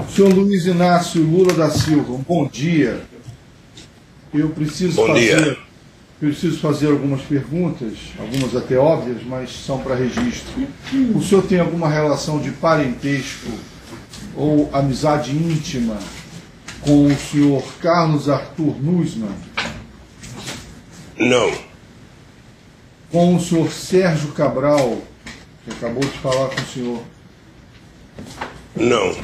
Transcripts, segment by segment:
Senhor Luiz Inácio Lula da Silva, um bom dia. Eu preciso fazer algumas perguntas, algumas até óbvias, mas são para registro. O senhor tem alguma relação de parentesco ou amizade íntima com o senhor Carlos Arthur Nussmann? Não. Com o senhor Sérgio Cabral, que acabou de falar com o senhor? Não.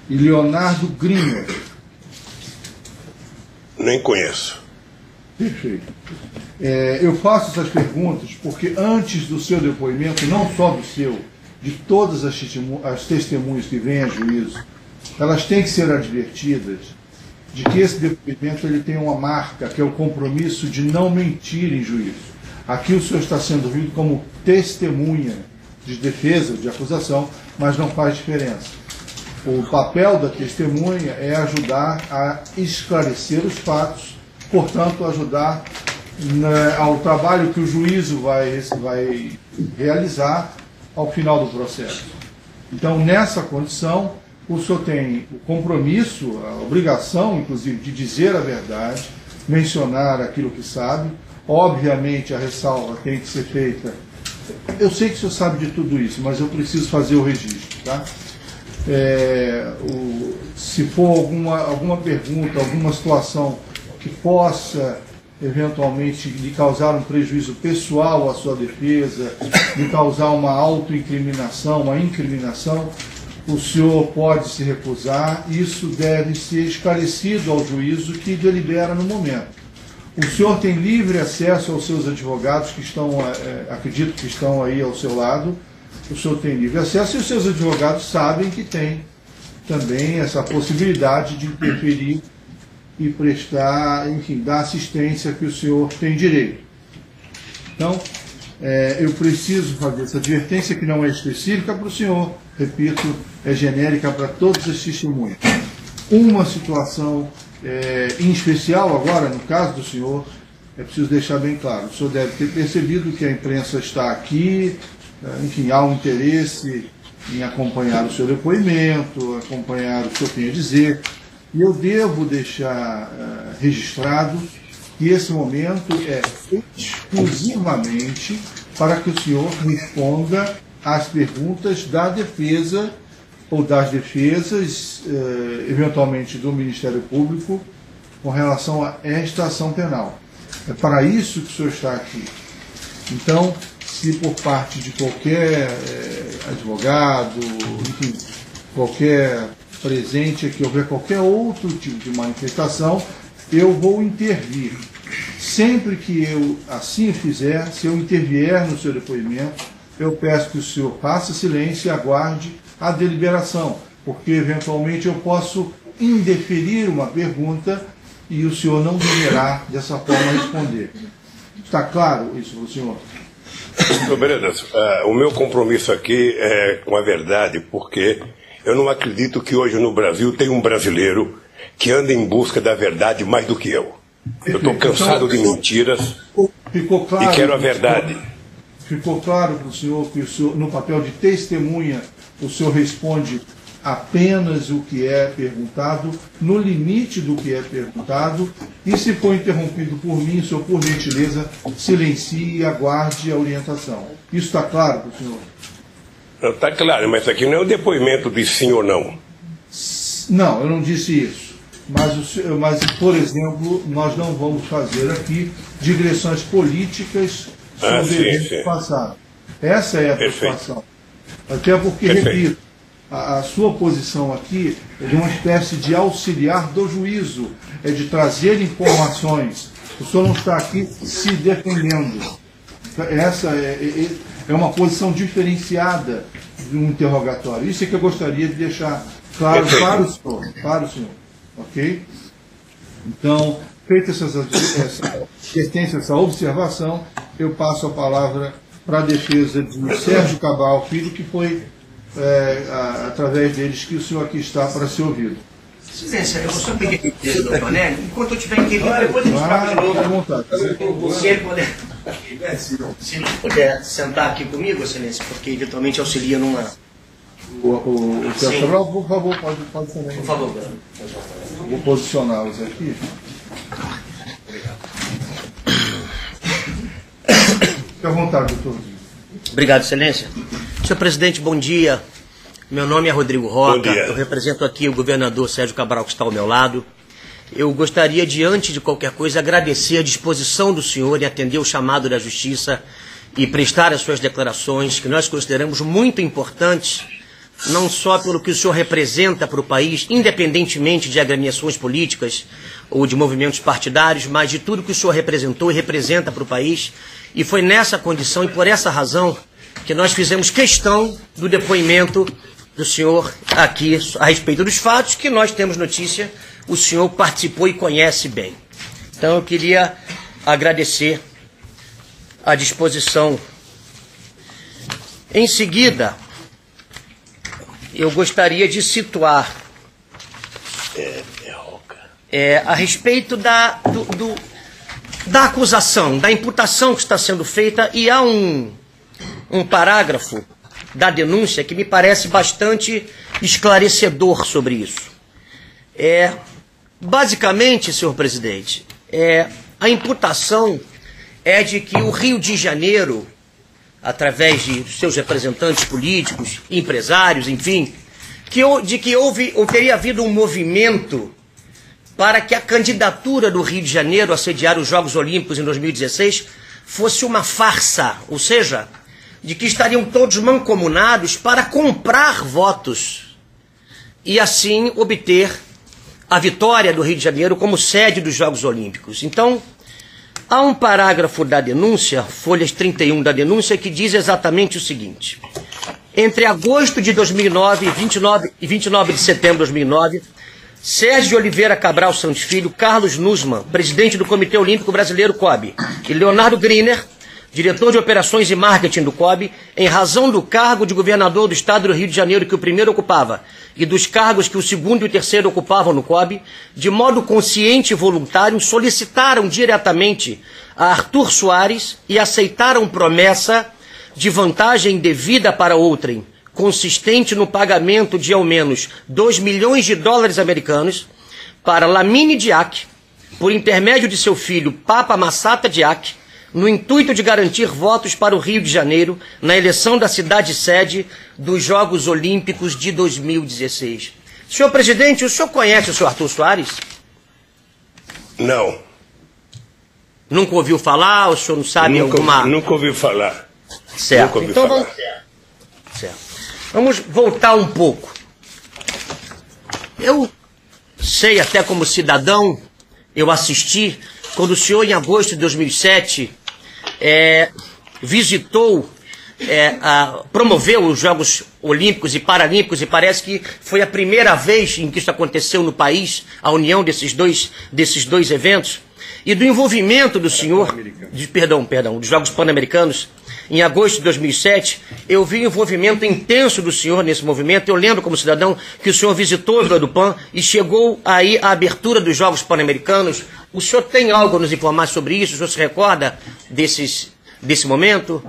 E Leonardo Griner? Nem conheço. Perfeito. Eu faço essas perguntas porque antes do seu depoimento, não só do seu, de todas as testemunhas que vêm a juízo, elas têm que ser advertidas de que esse depoimento ele tem uma marca, que é o compromisso de não mentir em juízo. Aqui o senhor está sendo visto como testemunha de defesa, de acusação, mas não faz diferença. O papel da testemunha é ajudar a esclarecer os fatos, portanto, ajudar ao trabalho que o juízo vai realizar ao final do processo. Então, nessa condição, o senhor tem o compromisso, a obrigação, inclusive, de dizer a verdade, mencionar aquilo que sabe. Obviamente, a ressalva tem que ser feita. Eu sei que o senhor sabe de tudo isso, mas eu preciso fazer o registro, tá? Se for alguma pergunta, alguma situação que possa eventualmente lhe causar um prejuízo pessoal à sua defesa, lhe causar uma autoincriminação, uma incriminação, o senhor pode se recusar. Isso deve ser esclarecido ao juízo que delibera no momento. O senhor tem livre acesso aos seus advogados que estão, acredito que estão aí ao seu lado. O senhor tem livre acesso e os seus advogados sabem que tem também essa possibilidade de interferir e prestar, enfim, dar assistência que o senhor tem direito. Então, eu preciso fazer essa advertência que não é específica para o senhor, repito, é genérica para todos os testemunhos. Uma situação em especial agora, no caso do senhor, é preciso deixar bem claro, o senhor deve ter percebido que a imprensa está aqui, enfim, há um interesse em acompanhar o seu depoimento, acompanhar o que o senhor tem a dizer, e eu devo deixar registrado que esse momento é exclusivamente para que o senhor responda às perguntas da defesa ou das defesas, eventualmente do Ministério Público, com relação a esta ação penal. É para isso que o senhor está aqui. Então, se por parte de qualquer advogado, enfim, qualquer presente aqui, houver qualquer outro tipo de manifestação, eu vou intervir. Sempre que eu assim fizer, se eu intervier no seu depoimento, eu peço que o senhor faça silêncio e aguarde a deliberação, porque eventualmente eu posso indeferir uma pergunta e o senhor não deverá dessa forma responder. Está claro isso para o senhor? Vereador, o meu compromisso aqui é com a verdade, porque eu não acredito que hoje no Brasil tem um brasileiro que anda em busca da verdade mais do que eu. Eu estou cansado de mentiras claro, e quero a verdade. Ficou claro para o senhor que o senhor, no papel de testemunha, o senhor responde apenas o que é perguntado, no limite do que é perguntado, e se for interrompido por mim, o senhor, por gentileza, silencie e aguarde a orientação. Isso está claro para o senhor? Está claro, mas aqui não é o depoimento de sim ou não. Não, eu não disse isso. Mas, por exemplo, nós não vamos fazer aqui digressões políticas sobre o passado. Essa é a preocupação. Até porque, repito, a sua posição aqui é de uma espécie de auxiliar do juízo, é de trazer informações. O senhor não está aqui se defendendo. Essa é uma posição diferenciada de um interrogatório. Isso é que eu gostaria de deixar claro para o senhor. Ok? Então, feita essa observação, eu passo a palavra para a defesa de Sérgio Cabral Filho, que foi através deles que o senhor aqui está para ser ouvido. Excelência, eu só pedir a defesa do doutor Nélio, enquanto eu estiver entendendo, depois a gente fala de novo. À vontade. Se ele puder. Se puder sentar aqui comigo, Excelência, porque eventualmente auxilia numa... O senhor Cabral, por favor, pode também. Por favor, vou posicioná-los aqui. Fique à vontade, doutor. Obrigado, Excelência. Senhor presidente, bom dia. Meu nome é Rodrigo Roca. Eu represento aqui o governador Sérgio Cabral, que está ao meu lado. Eu gostaria de, antes de qualquer coisa, agradecer a disposição do senhor em atender o chamado da Justiça e prestar as suas declarações, que nós consideramos muito importantes, não só pelo que o senhor representa para o país, independentemente de agremiações políticas ou de movimentos partidários, mas de tudo que o senhor representou e representa para o país. E foi nessa condição e por essa razão que nós fizemos questão do depoimento do senhor aqui a respeito dos fatos que nós temos notícia, o senhor participou e conhece bem. Então eu queria agradecer a disposição. Em seguida, eu gostaria de situar a respeito da acusação, da imputação que está sendo feita, e há um parágrafo da denúncia que me parece bastante esclarecedor sobre isso. Basicamente, senhor presidente, a imputação é de que o Rio de Janeiro, através de seus representantes políticos, empresários, enfim, de que teria havido um movimento para que a candidatura do Rio de Janeiro a sediar os Jogos Olímpicos em 2016 fosse uma farsa, ou seja, de que estariam todos mancomunados para comprar votos e assim obter a vitória do Rio de Janeiro como sede dos Jogos Olímpicos. Então, há um parágrafo da denúncia, folhas 31 da denúncia, que diz exatamente o seguinte: entre agosto de 2009 e 29 de setembro de 2009, Sérgio Oliveira Cabral Santos Filho, Carlos Nussmann, presidente do Comitê Olímpico Brasileiro COB, e Leonardo Griner, diretor de operações e marketing do COB, em razão do cargo de governador do estado do Rio de Janeiro que o primeiro ocupava e dos cargos que o segundo e o terceiro ocupavam no COB, de modo consciente e voluntário, solicitaram diretamente a Arthur Soares e aceitaram promessa de vantagem devida para outrem, consistente no pagamento de ao menos 2 milhões de dólares americanos para Lamine Diak, por intermédio de seu filho Papa Massata Diak, no intuito de garantir votos para o Rio de Janeiro na eleição da cidade-sede dos Jogos Olímpicos de 2016. Senhor presidente, o senhor conhece o senhor Arthur Soares? Não. Nunca ouviu falar? O senhor não sabe alguma... Nunca ouvi falar. Certo. Nunca ouvi então falar. Vamos voltar um pouco. Eu sei, até como cidadão, eu assisti, quando o senhor, em agosto de 2007, visitou, promoveu os Jogos Olímpicos e Paralímpicos, e parece que foi a primeira vez em que isso aconteceu no país, a união desses dois eventos, e do envolvimento do senhor, dos Jogos Pan-Americanos, em agosto de 2007, eu vi o envolvimento intenso do senhor nesse movimento. Eu lembro, como cidadão, que o senhor visitou a Vila do Pan e chegou aí à abertura dos Jogos Pan-Americanos. O senhor tem algo a nos informar sobre isso? O senhor se recorda desse momento?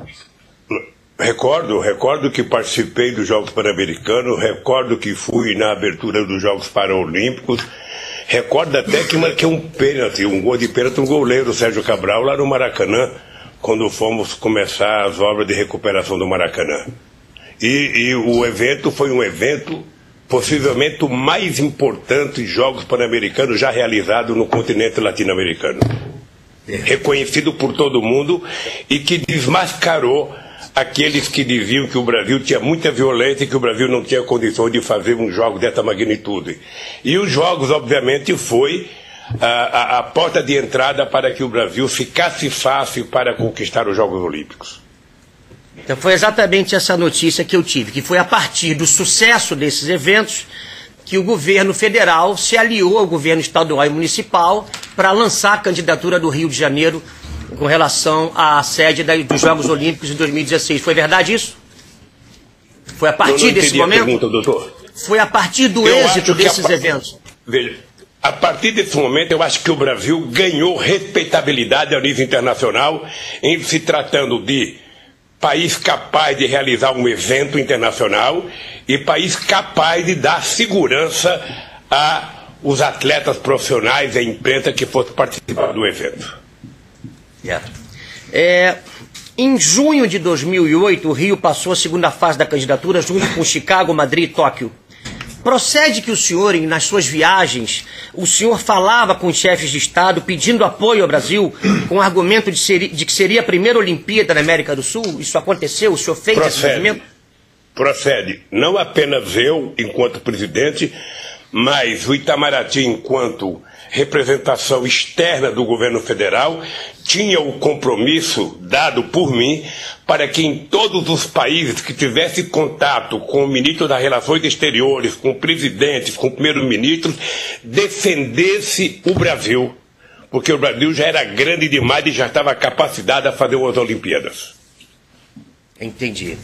Recordo que participei dos Jogos Pan-Americanos, recordo que fui na abertura dos Jogos Paralímpicos, recordo até que marquei um pênalti, um gol de pênalti, um goleiro, Sérgio Cabral, lá no Maracanã, quando fomos começar as obras de recuperação do Maracanã. E o evento foi um evento possivelmente o mais importante Jogos Pan-Americanos já realizado no continente latino-americano. Reconhecido por todo mundo e que desmascarou aqueles que diziam que o Brasil tinha muita violência e que o Brasil não tinha condições de fazer um jogo dessa magnitude. E os Jogos, obviamente, foi a porta de entrada para que o Brasil ficasse fácil para conquistar os Jogos Olímpicos. Então foi exatamente essa notícia que eu tive, que foi a partir do sucesso desses eventos que o governo federal se aliou ao governo estadual e municipal para lançar a candidatura do Rio de Janeiro com relação à sede dos Jogos Olímpicos em 2016. Foi verdade isso? Foi a partir desse momento? Pergunta, doutor. Foi a partir do êxito desses eventos. Veja, A partir desse momento, eu acho que o Brasil ganhou respeitabilidade ao nível internacional, em se tratando de país capaz de realizar um evento internacional e país capaz de dar segurança aos atletas profissionais e à imprensa que fossem participar do evento. Em junho de 2008, o Rio passou a segunda fase da candidatura junto com Chicago, Madrid e Tóquio. Procede que o senhor, nas suas viagens, o senhor falava com os chefes de Estado pedindo apoio ao Brasil com o argumento de que seria a primeira Olimpíada na América do Sul? Isso aconteceu? O senhor fez esse movimento? Procede. Não apenas eu, enquanto presidente, mas o Itamaraty, enquanto representação externa do governo federal, tinha o compromisso dado por mim para que em todos os países que tivesse contato com o ministro das Relações Exteriores, com presidentes, com primeiros-ministros, defendesse o Brasil, porque o Brasil já era grande demais e já estava capacitado a fazer as Olimpíadas. Entendi.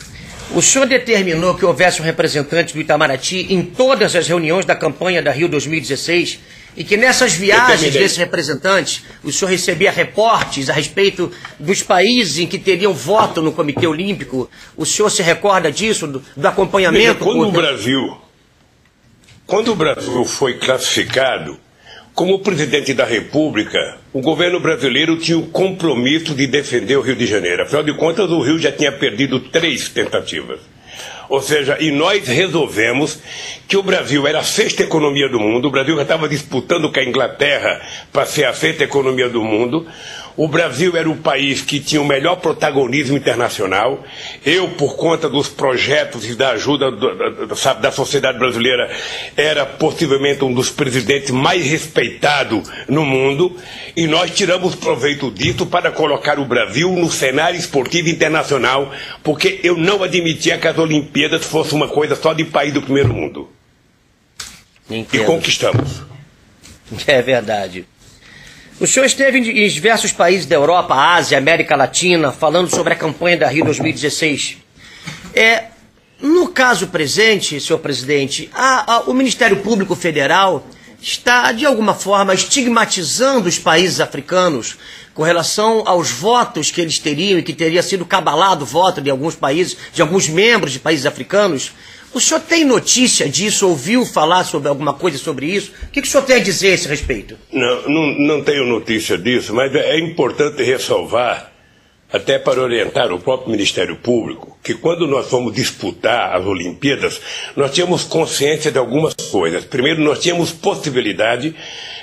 O senhor determinou que houvesse um representante do Itamaraty em todas as reuniões da campanha da Rio 2016 e que nessas viagens desse representante o senhor recebia reportes a respeito dos países em que teriam voto no Comitê Olímpico. O senhor se recorda disso, do acompanhamento? Quando o Brasil foi classificado como presidente da República, o governo brasileiro tinha o compromisso de defender o Rio de Janeiro. Afinal de contas, o Rio já tinha perdido 3 tentativas. Ou seja, e nós resolvemos que o Brasil era a 6ª economia do mundo, o Brasil já estava disputando com a Inglaterra para ser a 6ª economia do mundo, o Brasil era o país que tinha o melhor protagonismo internacional. Eu, por conta dos projetos e da ajuda da sociedade brasileira, era possivelmente um dos presidentes mais respeitados no mundo, e nós tiramos proveito disso para colocar o Brasil no cenário esportivo internacional, porque eu não admitia que as Olimpíadas fossem uma coisa só de país do primeiro mundo. Entendo. E conquistamos. É verdade. O senhor esteve em diversos países da Europa, Ásia, América Latina, falando sobre a campanha da Rio 2016. No caso presente, senhor presidente, o Ministério Público Federal está, de alguma forma, estigmatizando os países africanos com relação aos votos que eles teriam e que teria sido cabalado o voto de alguns países, de alguns membros de países africanos. O senhor tem notícia disso? Ouviu falar sobre alguma coisa sobre isso? O que o senhor tem a dizer a esse respeito? Não tenho notícia disso, mas é importante ressalvar, até para orientar o próprio Ministério Público, que quando nós fomos disputar as Olimpíadas, nós tínhamos consciência de algumas coisas. Primeiro, nós tínhamos possibilidade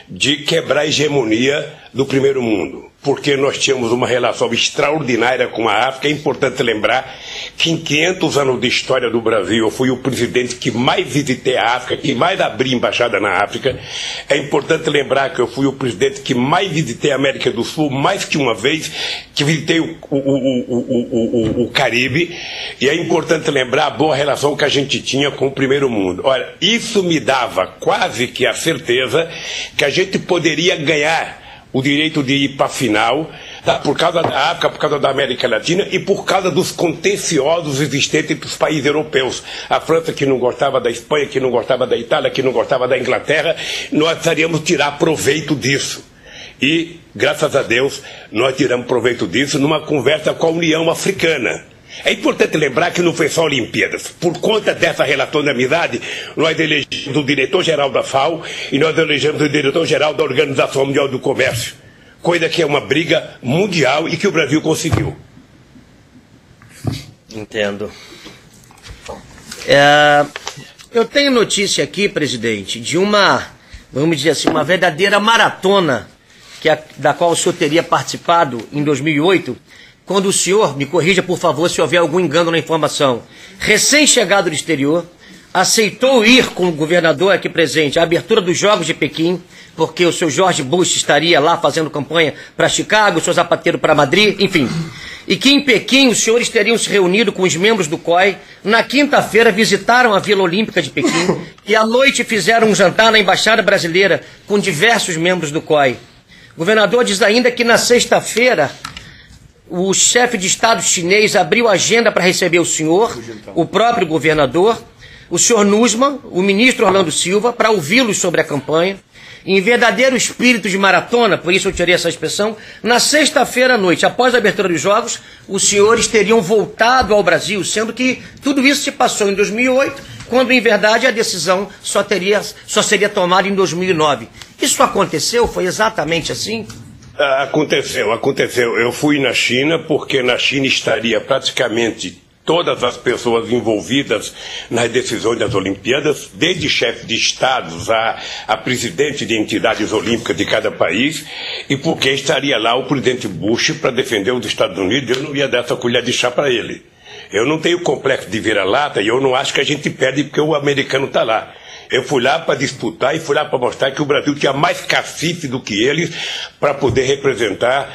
de quebrar a hegemonia do primeiro mundo, porque nós tínhamos uma relação extraordinária com a África. É importante lembrar que em 500 anos de história do Brasil, eu fui o presidente que mais visitei a África, que mais abri embaixada na África. É importante lembrar que eu fui o presidente que mais visitei a América do Sul, mais que uma vez, que visitei o Caribe. E é importante lembrar a boa relação que a gente tinha com o primeiro mundo. Olha, isso me dava quase que a certeza que a gente poderia ganhar o direito de ir para a final, por causa da África, por causa da América Latina e por causa dos contenciosos existentes entre os países europeus. A França, que não gostava da Espanha, que não gostava da Itália, que não gostava da Inglaterra, nós precisaríamos tirar proveito disso. E, graças a Deus, nós tiramos proveito disso numa conversa com a União Africana. É importante lembrar que não foi só Olimpíadas. Por conta dessa relação de amizade, nós elegemos o diretor-geral da FAO e nós elegemos o diretor-geral da Organização Mundial do Comércio. Coisa que é uma briga mundial e que o Brasil conseguiu. Entendo. Eu tenho notícia aqui, presidente, de uma, vamos dizer assim, uma verdadeira maratona da qual o senhor teria participado em 2008, quando o senhor, me corrija por favor se houver algum engano na informação, recém-chegado do exterior, aceitou ir com o governador aqui presente à abertura dos Jogos de Pequim, porque o seu George Bush estaria lá fazendo campanha para Chicago, o seu Zapatero para Madrid, enfim. E que em Pequim os senhores teriam se reunido com os membros do COI, na quinta-feira visitaram a Vila Olímpica de Pequim e à noite fizeram um jantar na Embaixada Brasileira com diversos membros do COI. O governador diz ainda que na sexta-feira o chefe de Estado chinês abriu a agenda para receber o senhor, o próprio governador, o senhor Nussmann, o ministro Orlando Silva, para ouvi-los sobre a campanha, em verdadeiro espírito de maratona, por isso eu tirei essa expressão, na sexta-feira à noite, após a abertura dos Jogos, os senhores teriam voltado ao Brasil, sendo que tudo isso se passou em 2008, quando em verdade a decisão só seria tomada em 2009. Isso aconteceu? Foi exatamente assim? Aconteceu. Eu fui na China porque na China estaria praticamente todas as pessoas envolvidas nas decisões das Olimpíadas, desde chefe de estados a presidente de entidades olímpicas de cada país, e porque estaria lá o presidente Bush para defender os Estados Unidos. Eu não ia dar essa colher de chá para ele. Eu não tenho complexo de vira-lata e eu não acho que a gente perde porque o americano está lá. Eu fui lá para disputar e fui lá para mostrar que o Brasil tinha mais cacife do que eles para poder representar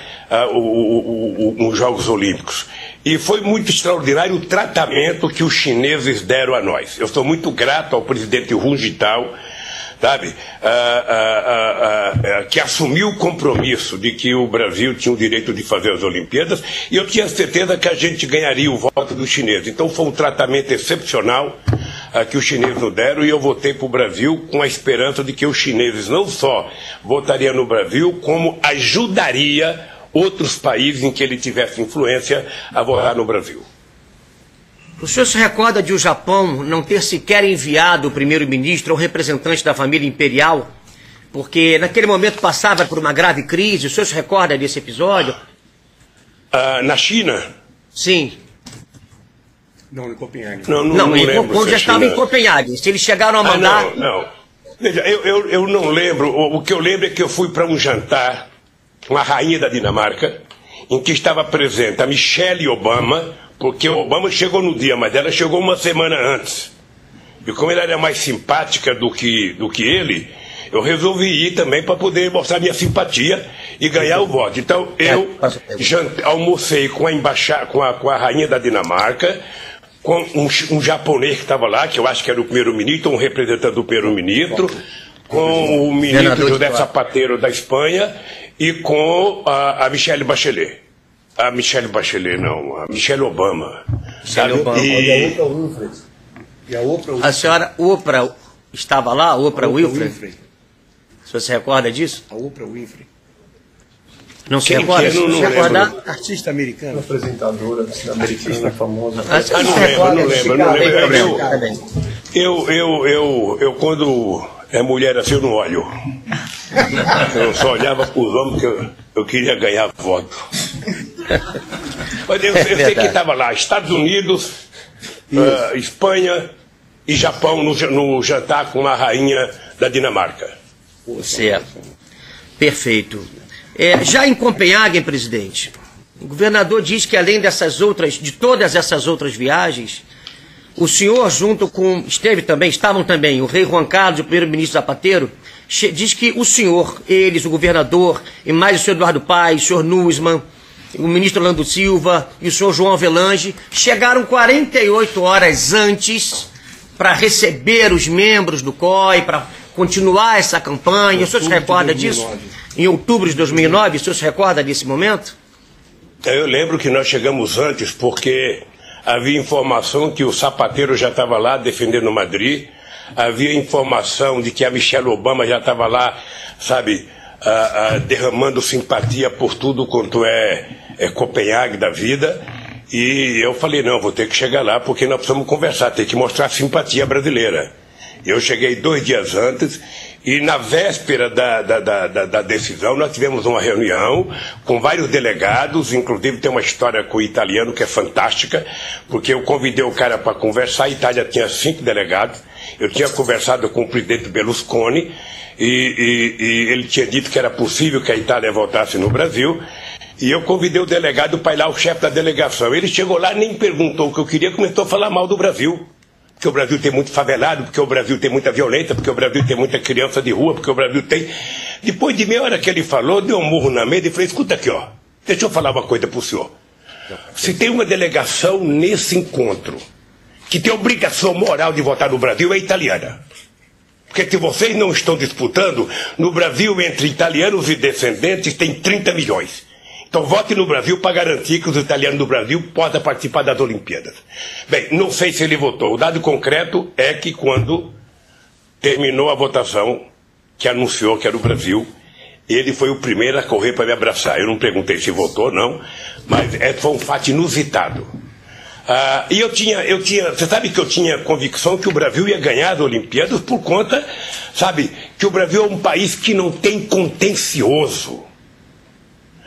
os Jogos Olímpicos. E foi muito extraordinário o tratamento que os chineses deram a nós. Eu sou muito grato ao presidente Hu Jintao, sabe, que assumiu o compromisso de que o Brasil tinha o direito de fazer as Olimpíadas, e eu tinha certeza que a gente ganharia o voto dos chineses. Então foi um tratamento excepcional que os chineses nos deram, e eu votei para o Brasil com a esperança de que os chineses não só votariam no Brasil, como ajudaria outros países em que ele tivesse influência a votar no Brasil. O senhor se recorda de o Japão não ter sequer enviado o primeiro-ministro ou representante da família imperial, porque naquele momento passava por uma grave crise? O senhor se recorda desse episódio? Na China? Sim. Não, em Copenhague. Não lembro. Quando já estava em Copenhague. Se eles chegaram a mandar... Não. Veja, eu não lembro. O que eu lembro é que eu fui para um jantar com a rainha da Dinamarca, em que estava presente a Michelle Obama, porque o Obama chegou no dia, mas ela chegou uma semana antes. E como ela era mais simpática do que ele, eu resolvi ir também para poder mostrar minha simpatia e ganhar o voto. Então eu almocei com a rainha da Dinamarca, com um japonês que estava lá, que eu acho que era o primeiro-ministro, um representante do primeiro-ministro, com o ministro José Zapatero da Espanha e com a Michelle Bachelet. A Michelle Obama. Michelle Obama. E a Oprah Winfrey. A senhora Oprah estava lá? Oprah Winfrey? O senhor se recorda disso? A Oprah Winfrey. Não se recorda? Não lembro. Artista americana. Apresentadora americana famosa. Não lembro. Eu quando é mulher assim, eu não olho. Eu só olhava para os homens porque eu queria ganhar voto. Mas eu sei que estava lá, Estados Unidos, Espanha e Japão no jantar com a rainha da Dinamarca. Certo. Perfeito. Já em Copenhague, presidente, o governador diz que além de todas essas outras viagens, o senhor estavam também o rei Juan Carlos e o primeiro-ministro Zapatero, diz que o senhor, o governador, e mais o senhor Eduardo Paes, o senhor Nussmann, o ministro Orlando Silva e o senhor João Avelange chegaram 48 horas antes para receber os membros do COI, para continuar essa campanha. O senhor se recorda disso? Em outubro de 2009, o senhor se recorda desse momento? Eu lembro que nós chegamos antes porque havia informação que o Zapatero já estava lá defendendo Madrid, havia informação de que a Michelle Obama já estava lá, sabe, derramando simpatia por tudo quanto é Copenhague da vida, e eu falei, não, vou ter que chegar lá porque nós precisamos conversar, tem que mostrar simpatia brasileira. Eu cheguei 2 dias antes e na véspera da decisão nós tivemos uma reunião com vários delegados, inclusive tem uma história com o italiano que é fantástica, porque eu convidei o cara para conversar, a Itália tinha 5 delegados, eu tinha conversado com o presidente Berlusconi e ele tinha dito que era possível que a Itália votasse no Brasil, e eu convidei o delegado para ir lá, o chefe da delegação. Ele chegou lá, nem perguntou o que eu queria, começou a falar mal do Brasil. Porque o Brasil tem muito favelado, porque o Brasil tem muita violência, porque o Brasil tem muita criança de rua, porque o Brasil tem... Depois de meia hora que ele falou, deu um murro na mesa e falei, escuta aqui, ó, deixa eu falar uma coisa para o senhor. Se tem uma delegação nesse encontro que tem obrigação moral de votar no Brasil, é italiana. Porque se vocês não estão disputando, no Brasil, entre italianos e descendentes, tem 30 milhões. Então vote no Brasil para garantir que os italianos do Brasil possam participar das Olimpíadas. Bem, não sei se ele votou. O dado concreto é que quando terminou a votação, que anunciou que era o Brasil. Ele foi o primeiro a correr para me abraçar. Eu não perguntei se votou, não, mas foi um fato inusitado. E eu tinha, você sabe que eu tinha convicção que o Brasil ia ganhar as Olimpíadas por conta, sabe, que o Brasil é um país que não tem contencioso.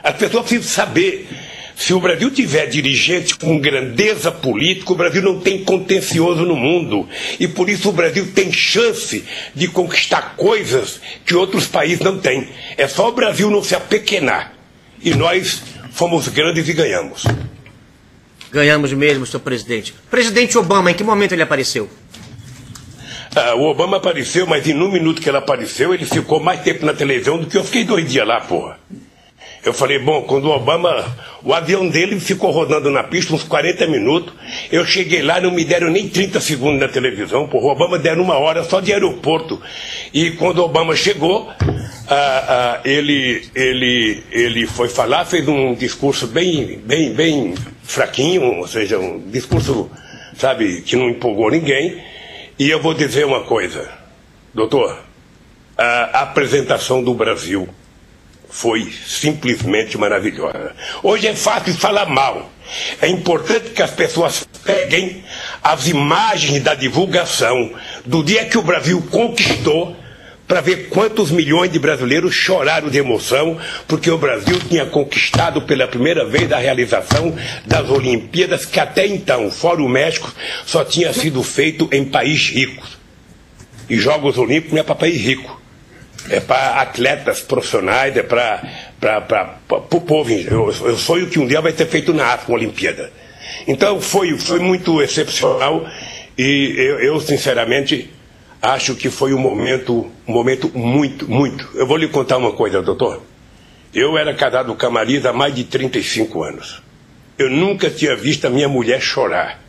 As pessoas precisam saber, se o Brasil tiver dirigentes com grandeza política, o Brasil não tem contencioso no mundo. E por isso o Brasil tem chance de conquistar coisas que outros países não têm. É só o Brasil não se apequenar. E nós fomos grandes e ganhamos. Ganhamos mesmo, senhor presidente. Presidente Obama, em que momento ele apareceu? O Obama apareceu, mas em um minuto que ele apareceu, ele ficou mais tempo na televisão do que eu fiquei 2 dias lá, porra. Eu falei, bom, quando o Obama, o avião dele ficou rodando na pista uns 40 minutos, eu cheguei lá, não me deram nem 30 segundos na televisão, porra, o Obama deram 1 hora só de aeroporto. E quando o Obama chegou, ele foi falar, fez um discurso bem fraquinho, ou seja, um discurso, sabe, que não empolgou ninguém. E eu vou dizer uma coisa, doutor, a apresentação do Brasil foi simplesmente maravilhosa. Hoje é fácil falar mal. É importante que as pessoas peguem as imagens da divulgação do dia que o Brasil conquistou, para ver quantos milhões de brasileiros choraram de emoção, porque o Brasil tinha conquistado pela primeira vez a realização das Olimpíadas, que até então, fora o México, só tinha sido feito em países ricos. E Jogos Olímpicos não é para país rico. É para atletas profissionais, é para o povo. Eu sonho que um dia vai ter feito na África uma Olimpíada. Então foi muito excepcional e eu sinceramente acho que foi um momento muito. Eu vou lhe contar uma coisa, doutor. Eu era casado com a Marisa há mais de 35 anos. Eu nunca tinha visto a minha mulher chorar.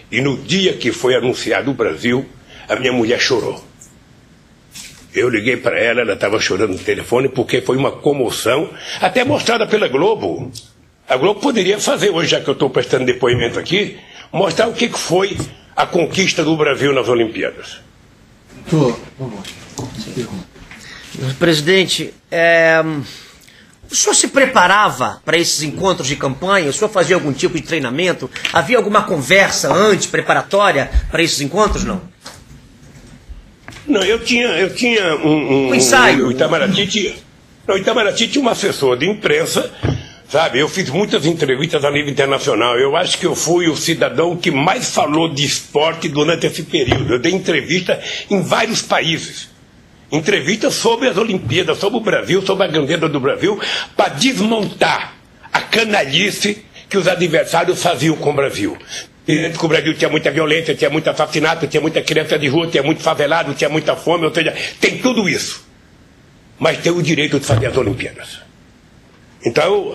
E no dia que foi anunciado o Brasil, a minha mulher chorou. Eu liguei para ela, ela estava chorando no telefone porque foi uma comoção, até mostrada pela Globo. A Globo poderia fazer, hoje já que eu estou prestando depoimento aqui, mostrar o que foi a conquista do Brasil nas Olimpíadas. Presidente, o senhor se preparava para esses encontros de campanha? O senhor fazia algum tipo de treinamento? Havia alguma conversa antes, preparatória para esses encontros, não? Não, eu tinha um ensaio. O Itamaraty tinha um assessor de imprensa, sabe? Eu fiz muitas entrevistas a nível internacional. Eu acho que eu fui o cidadão que mais falou de esporte durante esse período. Eu dei entrevista em vários países. Entrevistas sobre as Olimpíadas, sobre o Brasil, sobre a grandeza do Brasil, para desmontar a canalice que os adversários faziam com o Brasil. Que o Brasil tinha muita violência, tinha muito assassinato, tinha muita criança de rua, tinha muito favelado, tinha muita fome, ou seja, tem tudo isso. Mas tem o direito de fazer as Olimpíadas. Então,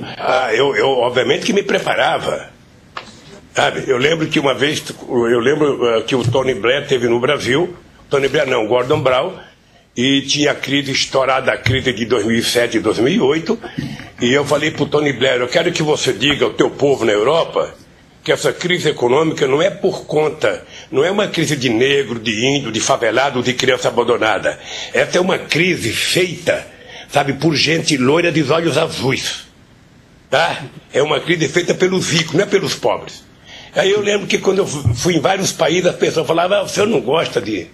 eu obviamente que me preparava. Sabe? Eu lembro que uma vez, que o Tony Blair esteve no Brasil, Tony Blair não, Gordon Brown, e tinha a crise estourada, a crise de 2007 e 2008, e eu falei para o Tony Blair, eu quero que você diga ao teu povo na Europa que essa crise econômica não é por conta, não é uma crise de negro, de índio, de favelado, de criança abandonada. Essa é uma crise feita, sabe, por gente loira de olhos azuis. Tá? É uma crise feita pelos ricos, não é pelos pobres. Aí eu lembro que quando eu fui em vários países, as pessoas falavam, o senhor não gosta de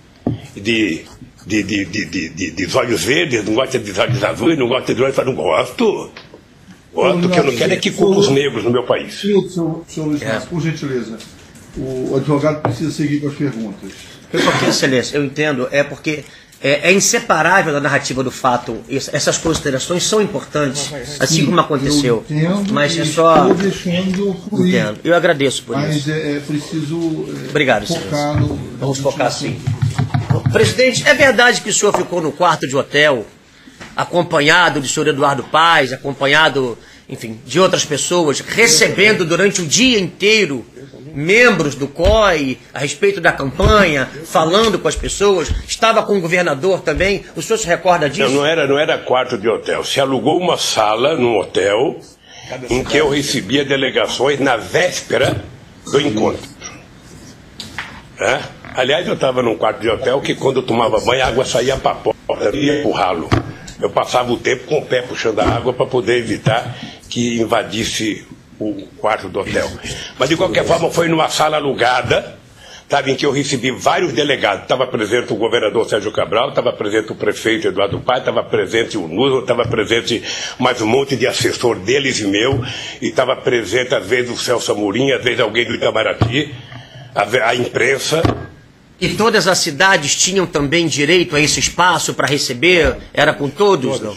olhos verdes, não gosta de olhos azuis, não gosta de olhos... Eu falei, não gosto. O que eu não quero é que culpa os negros no meu país. Senhor Luiz Inácio, por gentileza, o advogado precisa seguir com as perguntas. Excelência, eu entendo, porque é inseparável da narrativa do fato. Essas considerações são importantes, assim como aconteceu. Eu entendo, mas é só. Estou deixando fluir. Entendo. Eu agradeço por isso. Mas é preciso Obrigado, focar no. Vamos focar sim. Presidente, é verdade que o senhor ficou no quarto de hotel, acompanhado do senhor Eduardo Paes, acompanhado, enfim, de outras pessoas, recebendo durante o dia inteiro membros do COI a respeito da campanha, falando com as pessoas, estava com o governador também, o senhor se recorda disso? Não era quarto de hotel, se alugou uma sala num hotel em que eu recebia delegações na véspera do encontro. Aliás, eu estava num quarto de hotel que quando eu tomava banho a água saía para fora. porta, ia empurrá-lo. Eu passava o tempo com o pé puxando a água para poder evitar que invadisse o quarto do hotel. Mas, de qualquer forma, foi numa sala alugada, sabe, em que eu recebi vários delegados. Estava presente o governador Sérgio Cabral, estava presente o prefeito Eduardo Paes, estava presente o Nuno, estava presente mais um monte de assessor deles e meu, e estava presente, às vezes, o Celso Amorim, às vezes alguém do Itamaraty, a imprensa. E todas as cidades tinham também direito a esse espaço para receber? Era com todos, não?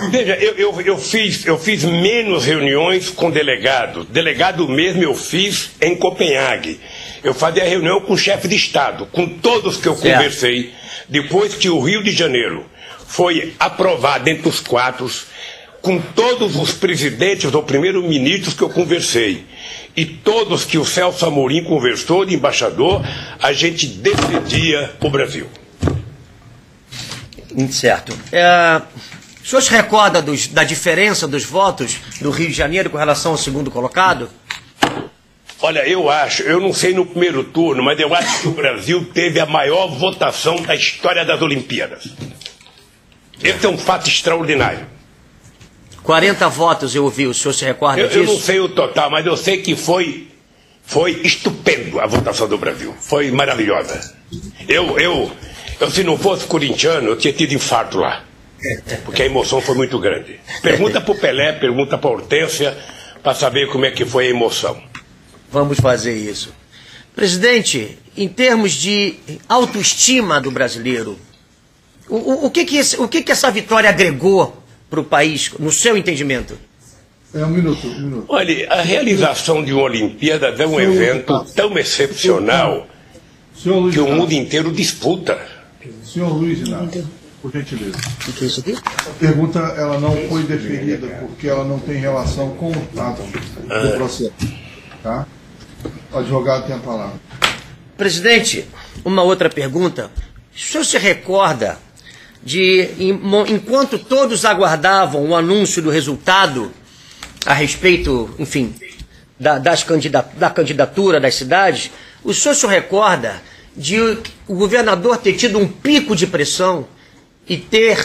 Veja, eu fiz menos reuniões com delegados. Delegado mesmo eu fiz em Copenhague. Eu fazia reunião com o chefe de Estado, com todos que eu conversei. Depois que o Rio de Janeiro foi aprovado entre os quatro, com todos os presidentes ou primeiros-ministros que eu conversei, e todos que o Celso Amorim conversou de embaixador, a gente defendia o Brasil. Certo. O senhor se recorda da diferença dos votos do Rio de Janeiro com relação ao segundo colocado? Olha, eu não sei no primeiro turno, mas eu acho que o Brasil teve a maior votação da história das Olimpíadas. Esse é um fato extraordinário. 40 votos eu ouvi, o senhor se recorda disso? Eu não sei o total, mas eu sei que foi estupendo a votação do Brasil. Foi maravilhosa. Eu se não fosse corintiano, eu tinha tido infarto lá. Porque a emoção foi muito grande. Pergunta para o Pelé, pergunta para a Hortência, para saber como é que foi a emoção. Vamos fazer isso. Presidente, em termos de autoestima do brasileiro, o que essa vitória agregou para o país, no seu entendimento? Um minuto. Olha, a realização de uma Olimpíada é um evento tão excepcional que o mundo inteiro disputa. Senhor Luiz Inácio, por gentileza. O que é isso aqui? A pergunta ela não foi deferida porque ela não tem relação com o ato do processo. Tá? O advogado tem a palavra. Presidente, uma outra pergunta. O senhor se recorda de, enquanto todos aguardavam o anúncio do resultado a respeito, enfim, da candidatura das cidades, o senhor se recorda de o governador ter tido um pico de pressão e ter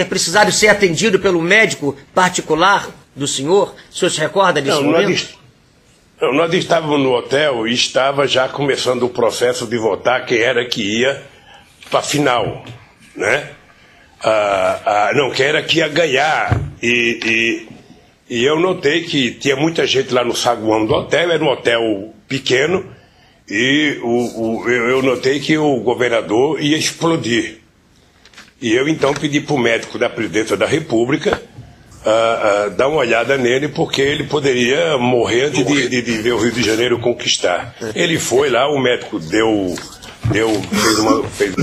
precisado ser atendido pelo médico particular do senhor? O senhor se recorda desse momento? Nós estávamos no hotel e estava já começando o processo de votar quem era que ia para a final, né? Não, quem era que ia ganhar. E eu notei que tinha muita gente lá no saguão do hotel, era um hotel pequeno, e eu notei que o governador ia explodir. E eu então pedi para o médico da presidência da República dar uma olhada nele, porque ele poderia morrer antes de ver o Rio de Janeiro conquistar. Ele foi lá, o médico fez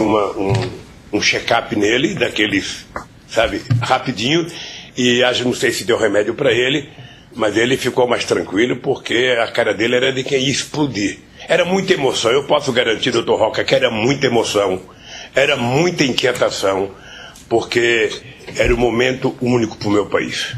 um check-up nele, daqueles, sabe, rapidinho, e não sei se deu remédio para ele, mas ele ficou mais tranquilo, porque a cara dele era de quem ia explodir. Era muita emoção, eu posso garantir, doutor Roca, que era muita emoção, era muita inquietação, porque era um momento único para o meu país.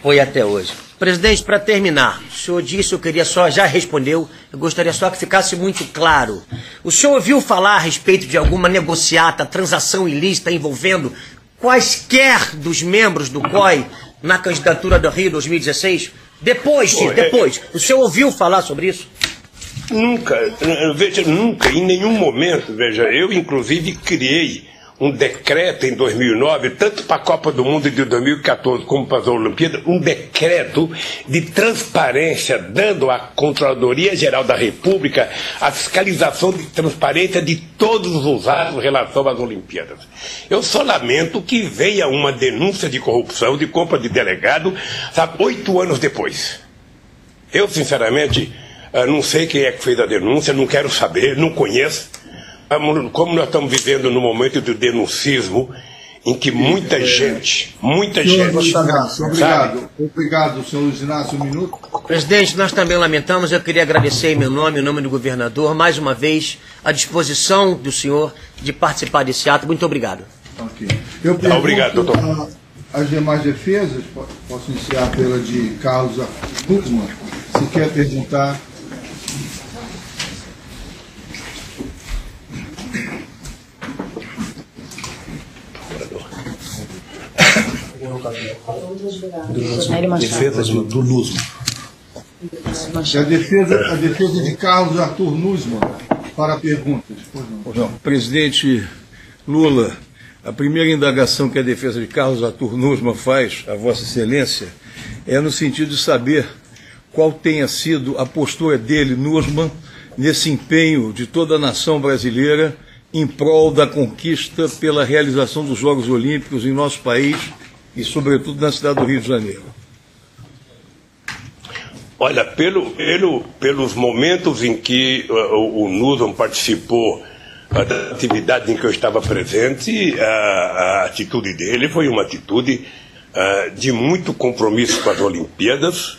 Foi até hoje. Presidente, para terminar, o senhor disse, eu queria só, já respondeu, eu gostaria só que ficasse muito claro. O senhor ouviu falar a respeito de alguma negociata, transação ilícita envolvendo quaisquer dos membros do COI na candidatura do Rio 2016? Depois, o senhor ouviu falar sobre isso? Nunca, em nenhum momento, veja, eu inclusive criei um decreto em 2009, tanto para a Copa do Mundo de 2014 como para as Olimpíadas, um decreto de transparência, dando à Controladoria Geral da República a fiscalização de transparência de todos os atos em relação às Olimpíadas. Eu só lamento que venha uma denúncia de corrupção, de compra de delegado, sabe, 8 anos depois. Eu, sinceramente, não sei quem é que fez a denúncia, não quero saber, não conheço. Como nós estamos vivendo num momento de denuncismo, em que muita gente. Obrigado, senhor Luiz Inácio, um minuto. Presidente, nós também lamentamos, eu queria agradecer em meu nome, em nome do governador, mais uma vez, a disposição do senhor de participar desse ato. Muito obrigado. Okay. Eu pergunto, obrigado, doutor. As demais defesas, posso iniciar pela de Carlos Huckman, se quer perguntar. Defesa do Nussmann. A defesa de Carlos Arthur Nussmann para a pergunta. Presidente Lula, a primeira indagação que a defesa de Carlos Arthur Nussmann faz a Vossa Excelência é no sentido de saber qual tenha sido a postura dele, Nussmann, nesse empenho de toda a nação brasileira em prol da conquista pela realização dos Jogos Olímpicos em nosso país e, sobretudo, na cidade do Rio de Janeiro. Olha, pelos momentos em que o Nussmann participou da atividade em que eu estava presente, a atitude dele foi uma atitude de muito compromisso com as Olimpíadas,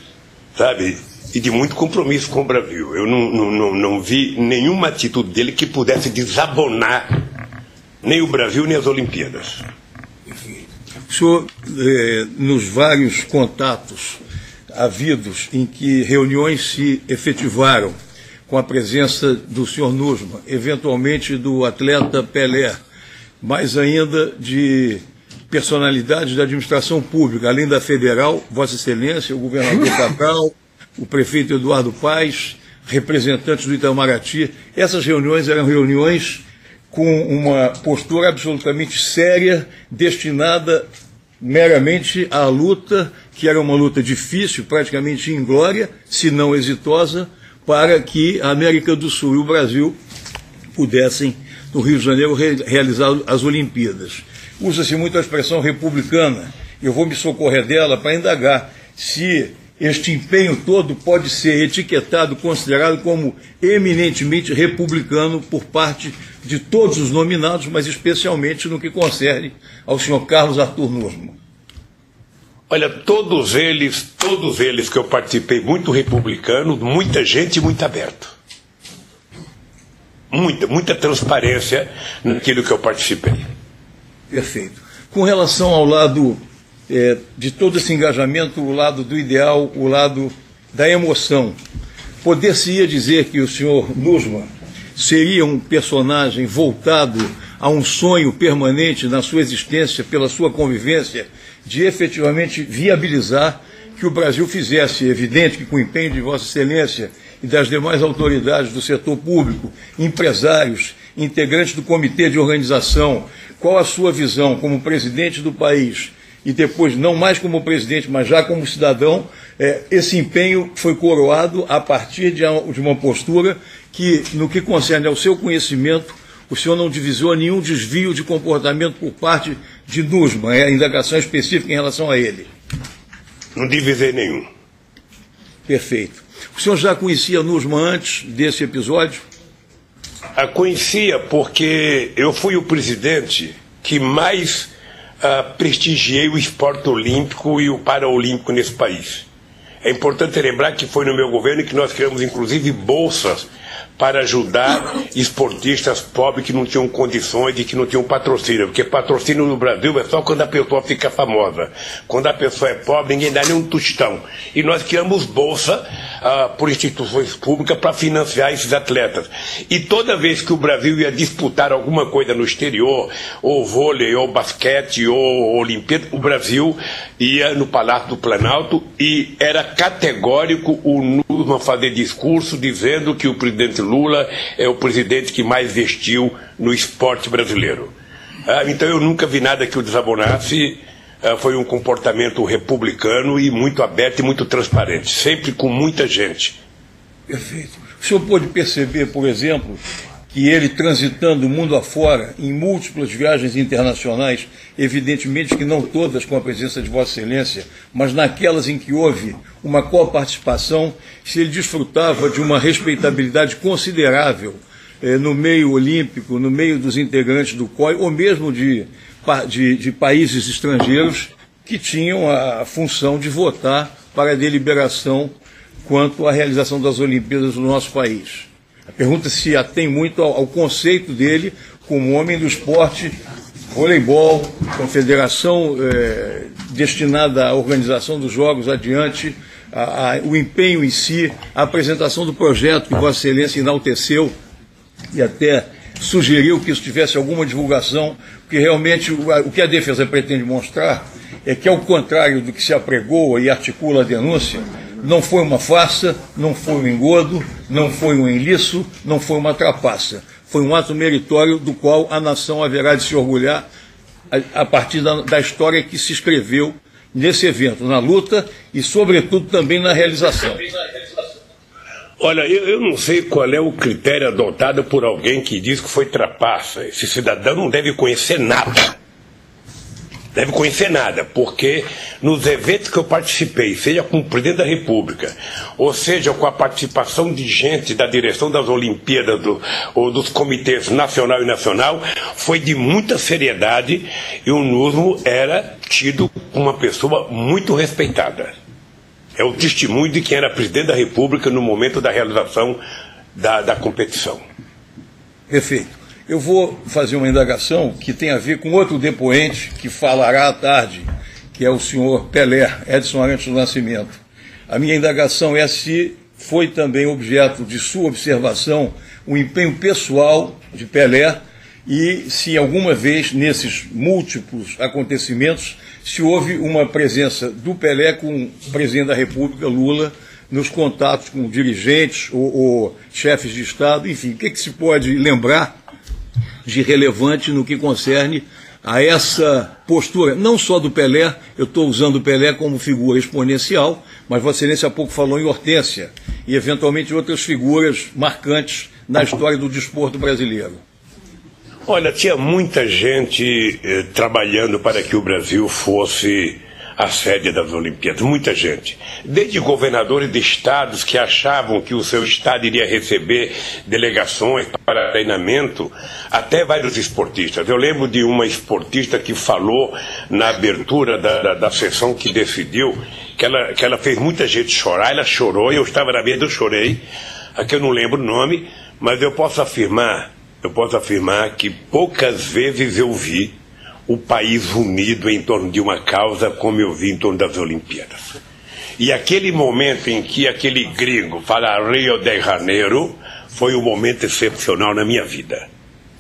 sabe? E de muito compromisso com o Brasil. Eu não vi nenhuma atitude dele que pudesse desabonar nem o Brasil nem as Olimpíadas. O senhor, nos vários contatos havidos em que reuniões se efetivaram com a presença do senhor Nussmann, eventualmente do atleta Pelé, mais ainda de personalidades da administração pública, além da federal, Vossa Excelência, o governador Cabral, o prefeito Eduardo Paes, representantes do Itamaraty. Essas reuniões eram reuniões com uma postura absolutamente séria, destinada meramente à luta, que era uma luta difícil, praticamente inglória, se não exitosa, para que a América do Sul e o Brasil pudessem, no Rio de Janeiro, realizar as Olimpíadas. Usa-se muito a expressão republicana. Eu vou me socorrer dela para indagar se este empenho todo pode ser etiquetado, considerado como eminentemente republicano por parte de todos os nominados, mas especialmente no que concerne ao senhor Carlos Arthur Nussmann. Olha, todos eles que eu participei, muito republicanos, muita gente muito aberto. Muita transparência naquilo que eu participei. Perfeito. Com relação ao lado de todo esse engajamento, o lado do ideal, o lado da emoção, poder-se-ia dizer que o senhor Nussmann seria um personagem voltado a um sonho permanente na sua existência, pela sua convivência, de efetivamente viabilizar que o Brasil fizesse, evidente que com o empenho de Vossa Excelência e das demais autoridades do setor público, empresários, integrantes do comitê de organização, qual a sua visão como presidente do país e depois, não mais como presidente, mas já como cidadão, esse empenho foi coroado a partir de uma postura que, no que concerne ao seu conhecimento, o senhor não divisou nenhum desvio de comportamento por parte de Nussmann, a indagação específica em relação a ele. Não divisei nenhum. Perfeito. O senhor já conhecia Nussmann antes desse episódio? A conhecia porque eu fui o presidente que mais prestigiei o esporte olímpico e o paraolímpico nesse país. É importante lembrar que foi no meu governo que nós criamos, inclusive, bolsas para ajudar esportistas pobres que não tinham condições e que não tinham patrocínio, porque patrocínio no Brasil é só quando a pessoa fica famosa. Quando a pessoa é pobre, ninguém dá nem um tostão. E nós criamos bolsa por instituições públicas para financiar esses atletas. E toda vez que o Brasil ia disputar alguma coisa no exterior, ou vôlei, ou basquete, ou Olimpíada, o Brasil ia no Palácio do Planalto e era categórico o Nussmann fazer discurso dizendo que o presidente Lula é o presidente que mais investiu no esporte brasileiro. Então eu nunca vi nada que o desabonasse. Foi um comportamento republicano e muito aberto e muito transparente, sempre com muita gente. Perfeito. O senhor pôde perceber, por exemplo, que ele transitando o mundo afora, em múltiplas viagens internacionais, evidentemente que não todas com a presença de Vossa Excelência, mas naquelas em que houve uma coparticipação, se ele desfrutava de uma respeitabilidade considerável no meio olímpico, no meio dos integrantes do COI, ou mesmo de países estrangeiros que tinham a função de votar para a deliberação quanto à realização das Olimpíadas no nosso país. A pergunta se atém muito ao conceito dele como homem do esporte, voleibol, confederação destinada à organização dos Jogos adiante, o empenho em si, a apresentação do projeto que Vossa Excelência enalteceu e até sugeriu que isso tivesse alguma divulgação, porque realmente o que a defesa pretende mostrar é que, ao contrário do que se apregoa e articula a denúncia, não foi uma farsa, não foi um engodo, não foi um enliço, não foi uma trapaça. Foi um ato meritório do qual a nação haverá de se orgulhar a partir da história que se escreveu nesse evento, na luta e, sobretudo, também na realização. Olha, eu não sei qual é o critério adotado por alguém que diz que foi trapaça. Esse cidadão não deve conhecer nada. Deve conhecer nada, porque nos eventos que eu participei, seja com o presidente da República, ou seja com a participação de gente da direção das Olimpíadas ou dos comitês nacional e nacional, foi de muita seriedade e o Nusmo era tido como uma pessoa muito respeitada. É o testemunho de quem era presidente da República no momento da realização da competição. Perfeito. Eu vou fazer uma indagação que tem a ver com outro depoente que falará à tarde, que é o senhor Pelé, Edson Arantes do Nascimento. A minha indagação é se foi também objeto de sua observação o empenho pessoal de Pelé e se alguma vez, nesses múltiplos acontecimentos, se houve uma presença do Pelé com o presidente da República, Lula, nos contatos com dirigentes ou chefes de Estado, enfim, o que se pode lembrar de relevante no que concerne a essa postura, não só do Pelé, eu estou usando o Pelé como figura exponencial, mas Vossa Excelência há pouco falou em Hortência e eventualmente outras figuras marcantes na história do desporto brasileiro. Olha, tinha muita gente trabalhando para que o Brasil fosse a sede das Olimpíadas, muita gente. Desde governadores de estados que achavam que o seu estado iria receber delegações para treinamento, até vários esportistas. Eu lembro de uma esportista que falou na abertura da sessão que decidiu que ela fez muita gente chorar, ela chorou, eu estava na mesa, eu chorei, aqui eu não lembro o nome, mas eu posso afirmar que poucas vezes eu vi o país unido em torno de uma causa como eu vi em torno das Olimpíadas. E aquele momento em que aquele gringo fala Rio de Janeiro foi um momento excepcional na minha vida.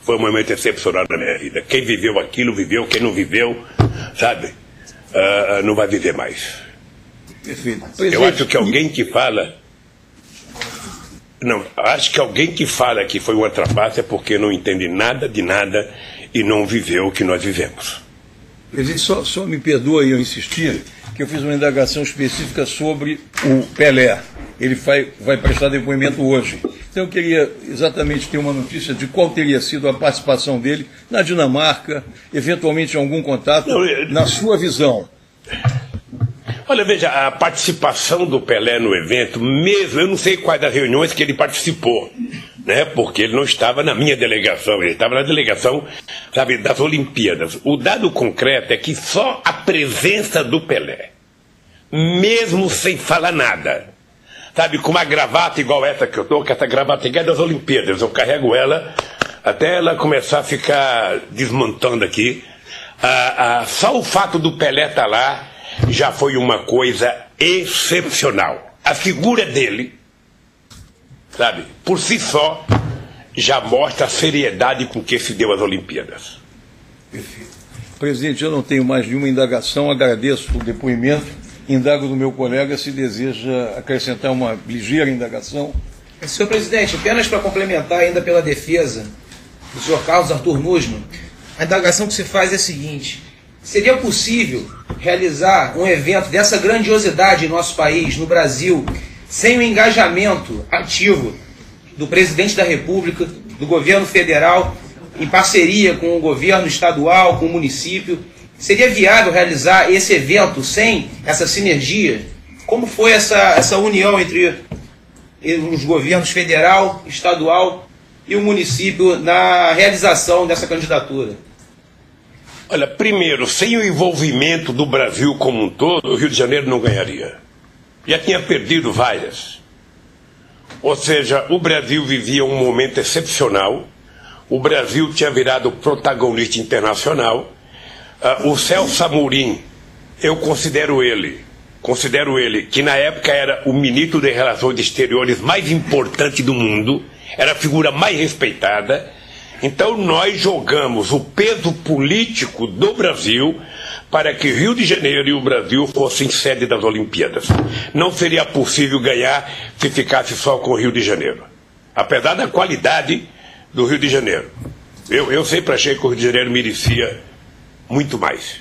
Foi um momento excepcional na minha vida. Quem viveu aquilo, viveu. Quem não viveu, sabe, não vai viver mais. Perfeito. Eu acho que alguém que fala... Não, acho que alguém que fala que foi uma trapaça é porque não entende nada de nada e não viveu o que nós vivemos. Presidente, só me perdoe eu insistir, que eu fiz uma indagação específica sobre o Pelé. Ele vai prestar depoimento hoje. Então eu queria exatamente ter uma notícia de qual teria sido a participação dele na Dinamarca, eventualmente em algum contato, na sua visão. Olha, veja, a participação do Pelé no evento, mesmo, eu não sei quais das reuniões que ele participou, né, porque ele não estava na minha delegação, ele estava na delegação, sabe, das Olimpíadas. O dado concreto é que só a presença do Pelé, mesmo sem falar nada, sabe, com uma gravata igual essa que eu estou, que essa gravata é das Olimpíadas, eu carrego ela até ela começar a ficar desmontando aqui, só o fato do Pelé estar lá já foi uma coisa excepcional. A figura dele, sabe, por si só, já mostra a seriedade com que se deu as Olimpíadas. Perfeito. Presidente, eu não tenho mais nenhuma indagação, agradeço o depoimento, indago do meu colega se deseja acrescentar uma ligeira indagação. Senhor presidente, apenas para complementar ainda pela defesa do senhor Carlos Arthur Nussmann, a indagação que se faz é a seguinte: seria possível realizar um evento dessa grandiosidade em nosso país, no Brasil, sem o engajamento ativo do presidente da República, do governo federal, em parceria com o governo estadual, com o município? Seria viável realizar esse evento sem essa sinergia? Como foi essa união entre os governos federal, estadual e o município na realização dessa candidatura? Olha, primeiro, sem o envolvimento do Brasil como um todo, o Rio de Janeiro não ganharia. Já tinha perdido várias. Ou seja, o Brasil vivia um momento excepcional, o Brasil tinha virado protagonista internacional. O Celso Amorim, eu considero ele, que na época era o ministro das Relações Exteriores mais importante do mundo, era a figura mais respeitada. Então nós jogamos o peso político do Brasil para que Rio de Janeiro e o Brasil fossem sede das Olimpíadas. Não seria possível ganhar se ficasse só com o Rio de Janeiro. Apesar da qualidade do Rio de Janeiro. Eu sempre achei que o Rio de Janeiro merecia muito mais.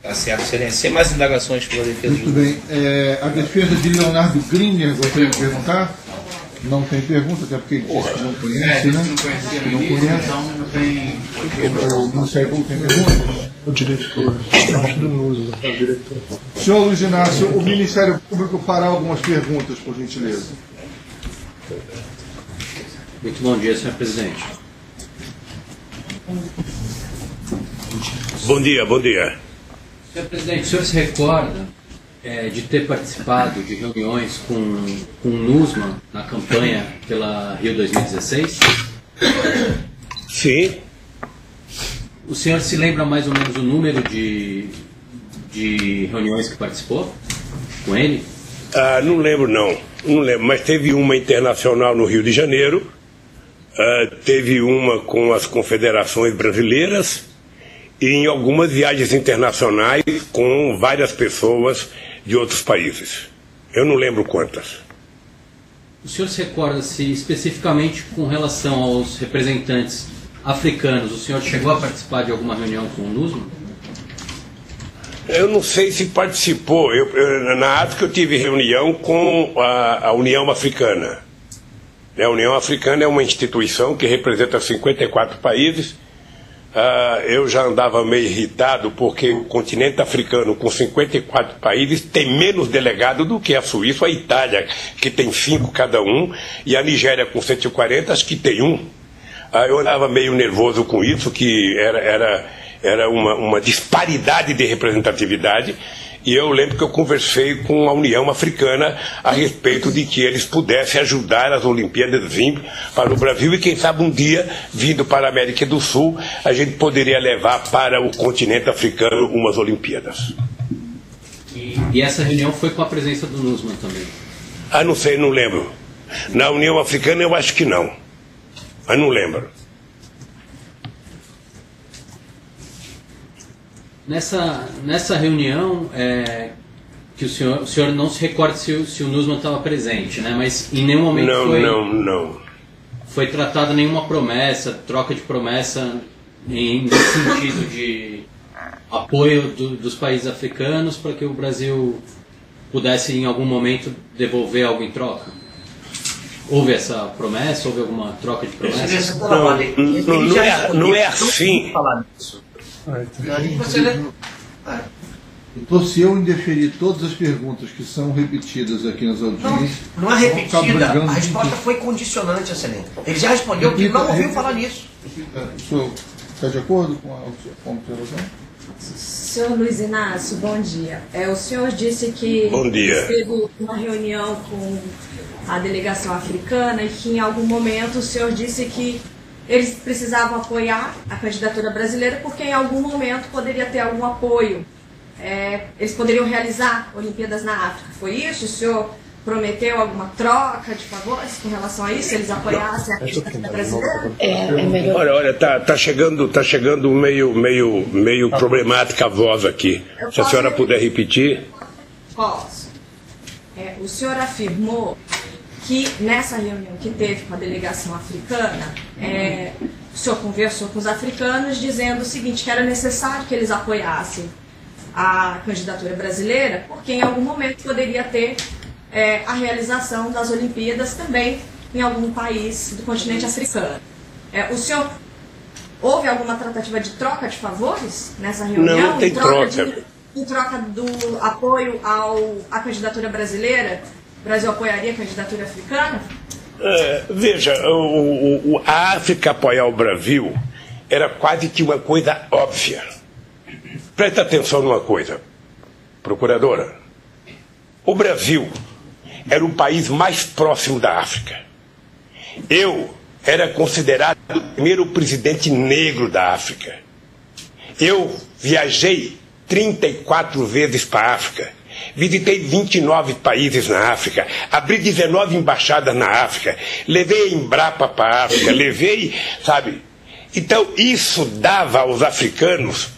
Tá certo, excelência. Sem mais indagações pela defesa. Muito bem. A defesa de Leonardo Griner, gostaria de perguntar? Não tem pergunta, até porque ele disse que não conhece, né? Não conhecia no início, então não tem... Não sei como tem pergunta? O diretor. Senhor Luiz Inácio, o Ministério Público fará algumas perguntas, por gentileza. Muito bom dia, senhor presidente. Bom dia, bom dia. Senhor presidente, o senhor se recorda de ter participado de reuniões com o Nussmann na campanha pela Rio 2016? Sim. O senhor se lembra mais ou menos o número de reuniões que participou com ele? Não lembro, não. Não lembro, mas teve uma internacional no Rio de Janeiro, teve uma com as confederações brasileiras e em algumas viagens internacionais com várias pessoas de outros países. Eu não lembro quantas. O senhor se recorda se especificamente com relação aos representantes africanos, o senhor chegou a participar de alguma reunião com o Nussmann? Eu não sei se participou. Na África eu tive reunião com a União Africana. A União Africana é uma instituição que representa 54 países. Eu já andava meio irritado porque o continente africano, com 54 países, tem menos delegado do que a Suíça, a Itália, que tem 5 cada um, e a Nigéria, com 140, acho que tem 1. Eu andava meio nervoso com isso, que era uma disparidade de representatividade, e eu lembro que eu conversei com a União Africana a respeito de que eles pudessem ajudar as Olimpíadas vindo para o Brasil, e quem sabe um dia, vindo para a América do Sul, a gente poderia levar para o continente africano umas Olimpíadas. E essa reunião foi com a presença do Nussmann também? Não sei, não lembro. Na União Africana eu acho que não, mas não lembro. Nessa reunião, que o senhor não se recorda se o Nussmann estava presente, né? Mas em nenhum momento foi tratada nenhuma promessa, troca de promessa nesse sentido de apoio dos países africanos para que o Brasil pudesse em algum momento devolver algo em troca? Houve essa promessa? Houve alguma troca de promessa? Não é assim. Então, se eu indeferir todas as perguntas que são repetidas aqui nas audiências... Não é repetida, a resposta foi condicionante, excelente. Ele já respondeu que não ouviu falar nisso. O senhor está de acordo com a observação? Senhor Luiz Inácio, bom dia. O senhor disse que teve uma reunião com a delegação africana e que em algum momento o senhor disse que eles precisavam apoiar a candidatura brasileira porque em algum momento poderia ter algum apoio. Eles poderiam realizar Olimpíadas na África. Foi isso? O senhor prometeu alguma troca de favores com relação a isso? Eles apoiassem a candidatura brasileira? Olha, tá chegando meio problemática a voz aqui. Se a senhora puder repetir. Posso. O senhor afirmou que nessa reunião que teve com a delegação africana, o senhor conversou com os africanos dizendo o seguinte, que era necessário que eles apoiassem a candidatura brasileira, porque em algum momento poderia ter a realização das Olimpíadas também em algum país do continente africano. O senhor houve alguma tratativa de troca de favores nessa reunião? Não tem troca. Em troca do apoio à candidatura brasileira, o Brasil apoiaria a candidatura africana? Veja, a África apoiar o Brasil era quase que uma coisa óbvia. Presta atenção numa coisa, procuradora. O Brasil era o país mais próximo da África. Eu era considerado o primeiro presidente negro da África. Eu viajei 34 vezes para a África. Visitei 29 países na África, abri 19 embaixadas na África, levei a Embrapa para a África, levei, sabe? Então isso dava aos africanos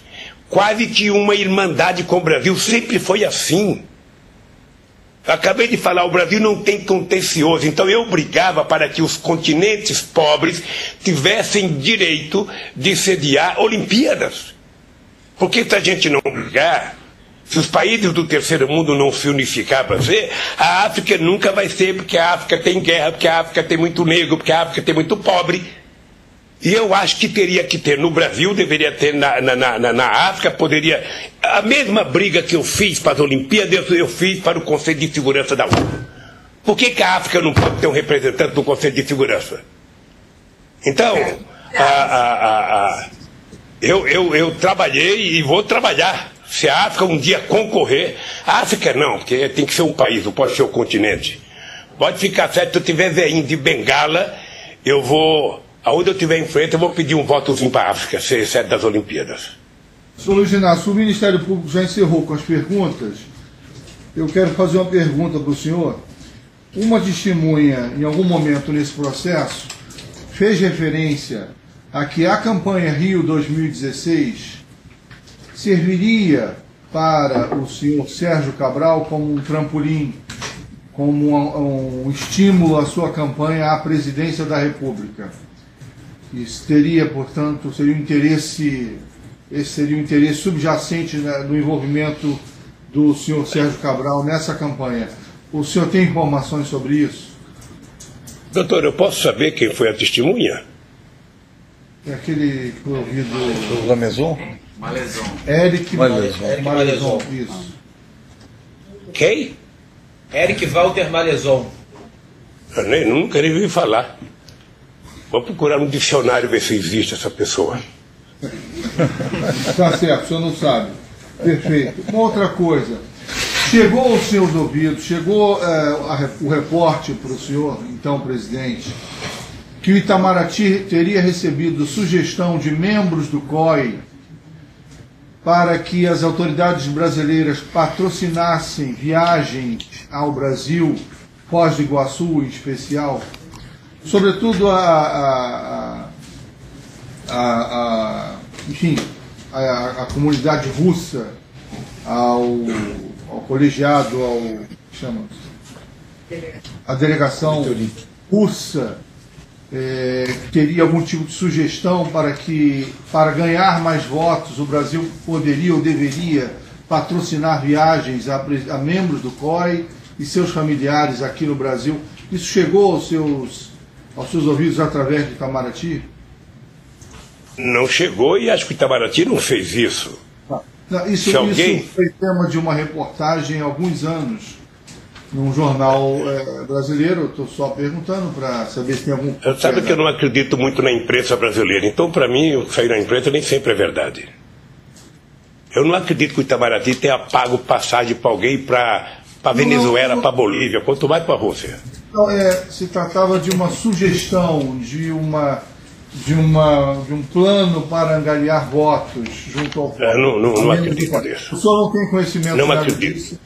quase que uma irmandade com o Brasil, sempre foi assim. Acabei de falar, o Brasil não tem contencioso, então eu brigava para que os continentes pobres tivessem direito de sediar Olimpíadas. Porque se a gente não brigar, se os países do terceiro mundo não se unificar para ver, a África nunca vai ser, porque a África tem guerra, porque a África tem muito negro, porque a África tem muito pobre. E eu acho que teria que ter no Brasil, deveria ter na África, poderia... A mesma briga que eu fiz para as Olimpíadas, eu fiz para o Conselho de Segurança da ONU. Por que a África não pode ter um representante do Conselho de Segurança? Então, eu trabalhei e vou trabalhar. Se a África um dia concorrer... A África não, porque tem que ser um país, não pode ser um continente. Pode ficar certo, se eu tiver veinho de Bengala, eu vou... Aonde eu estiver em frente, eu vou pedir um votozinho para a África, ser sede das Olimpíadas. Senhor Luiz Inácio, o Ministério Público já encerrou com as perguntas. Eu quero fazer uma pergunta para o senhor. Uma testemunha, em algum momento nesse processo, fez referência a que a campanha Rio 2016 serviria para o senhor Sérgio Cabral como um trampolim, como um estímulo à sua campanha à presidência da República. Isso teria, portanto, seria um interesse, esse seria um interesse subjacente, né, do envolvimento do senhor Sérgio Cabral nessa campanha. O senhor tem informações sobre isso? Doutor, eu posso saber quem foi a testemunha? É aquele que foi ouvido... Lamezon? Malezon. Eric Malezon, isso. Quem? Eric Walter Malezon. Eu nunca nem vi falar. Vou procurar no dicionário ver se existe essa pessoa. Tá certo, o senhor não sabe. Perfeito. Uma outra coisa. Chegou aos seus ouvidos, chegou o reporte para o senhor, então presidente, que o Itamaraty teria recebido sugestão de membros do COI para que as autoridades brasileiras patrocinassem viagens ao Brasil, Foz do Iguaçu em especial, sobretudo enfim, a comunidade russa, ao colegiado, a delegação russa, teria algum tipo de sugestão para ganhar mais votos, o Brasil poderia ou deveria patrocinar viagens a membros do COI e seus familiares aqui no Brasil. Isso chegou aos seus ouvidos através do Itamaraty? Não chegou, e acho que o Itamaraty não fez isso. Isso foi tema de uma reportagem há alguns anos, num jornal brasileiro. Eu estou só perguntando para saber se tem algum... Sabe que eu não acredito muito na imprensa brasileira, então para mim o que sair na imprensa nem sempre é verdade. Eu não acredito que o Itamaraty tenha pago passagem para alguém para Venezuela, para Bolívia, quanto mais para a Rússia. Não, se tratava de uma sugestão, de um plano para angariar votos junto ao povo. Não acredito nisso. O senhor não tem conhecimento? Não acredito. Disso?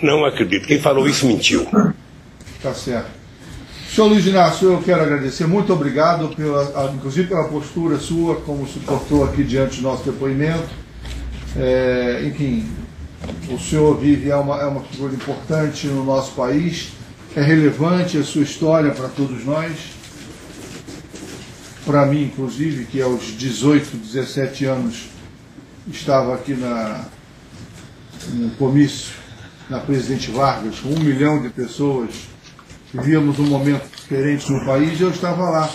Não acredito. Quem falou isso mentiu. Tá certo. Senhor Luiz Inácio, eu quero agradecer. Muito obrigado, inclusive pela postura sua, como se portou aqui diante do nosso depoimento. Enfim, o senhor vive, é uma figura importante no nosso país, é relevante a sua história para todos nós. Para mim, inclusive, que aos 18, 17 anos estava aqui no comício, na Presidente Vargas, com 1 milhão de pessoas, vivíamos um momento diferente no país, e eu estava lá,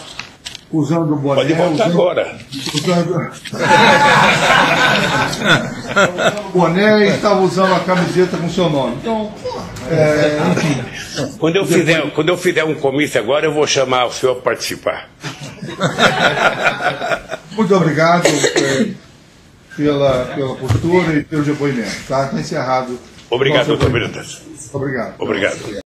usando o boné... Pode voltar agora. Usando o boné, e estava usando a camiseta com seu nome. Então, enfim... Quando eu fizer um comício agora, eu vou chamar o senhor para participar. Muito obrigado pela postura e pelo depoimento. Está encerrado. Obrigado, doutor Beritas. Obrigado. Obrigado.